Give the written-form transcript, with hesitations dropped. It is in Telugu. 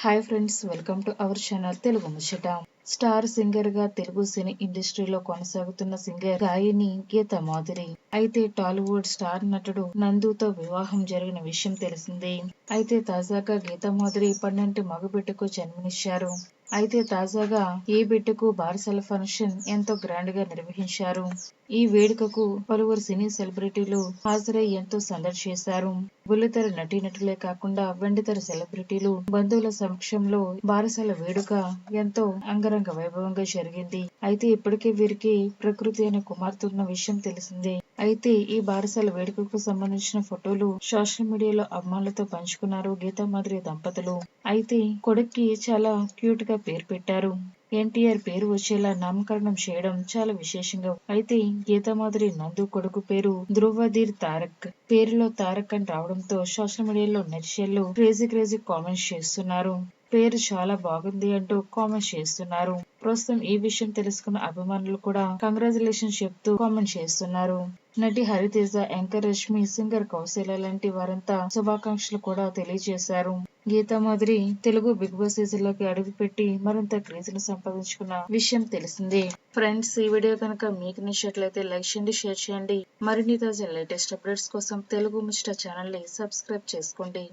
Hi friends, welcome to our channel Telugu Muchata. Star singer గా తెలుగు సినీ ఇండస్ట్రీలో కొనసాగుతున్న సింగర్ గాయని గీతా మాధురి. అయితే టాలీవుడ్ స్టార్ నటుడు నందుతో వివాహం జరిగిన విషయం తెలిసిందే. అయితే తాజాగా గీతా మాధురి పన్నంటి మగబిడ్డకు జన్మనిచ్చారు. అయితే తాజాగా ఈ బిడ్డకు బారసాల ఫంక్షన్ ఎంతో గ్రాండ్ గా నిర్వహించారు. ఈ వేడుకకు పలువురు సినీ సెలబ్రిటీలు హాజరై ఎంతో సందడి చేశారు. బుల్లితెర నటీనటులే కాకుండా వెండితెర సెలబ్రిటీలు బంధువుల సమక్షంలో బారసాల వేడుక ఎంతో అంగరంగ వైభవంగా జరిగింది. అయితే ఇప్పటికే వీరికి ప్రకృతి అనే కుమార్తె ఉన్న విషయం తెలిసిందే. అయితే ఈ బారసాల వేడుకకు సంబంధించిన ఫోటోలు సోషల్ మీడియాలో అభిమానులతో పంచుకున్నారు గీతా మాధురి దంపతులు. అయితే కొడుక్కి చాలా క్యూట్ గా పేరు పెట్టారు. ఎన్టీఆర్ పేరు వచ్చేలా నామకరణం చేయడం చాలా విశేషంగా. అయితే గీతా మాధురి నందు కొడుకు పేరు ధ్రువధీర్ తారక్. పేరులో తారక్ అని రావడంతో సోషల్ మీడియాలో నెటిజన్లు క్రేజీ కామెంట్స్ చేస్తున్నారు. పేరు చాలా బాగుంది అంటూ కామెంట్స్ చేస్తున్నారు. ప్రస్తుతం ఈ విషయం తెలుసుకున్న అభిమానులు కూడా కంగ్రాచులేషన్స్ చెప్తూ కామెంట్ చేస్తున్నారు. నటి హరితేజ, యాంకర్ రష్మి, సింగర్ కౌశల్య లాంటి వారంతా శుభాకాంక్షలు కూడా తెలియజేశారు. Geetha Madhuri Telugu Bigg Boss season లోకి అడుగుపెట్టి మరింత క్రేజ్ను సంపాదించుకున్న విషయం తెలిసిందే. ఫ్రెండ్స్, ఈ వీడియో కనుక మీకు నచ్చినట్లయితే లైక్ చేయండి, షేర్ చేయండి. మరిన్ని తాజా లేటెస్ట్ అప్డేట్స్ కోసం తెలుగు ముచ్చట ఛానల్ ని సబ్స్క్రైబ్ చేసుకోండి.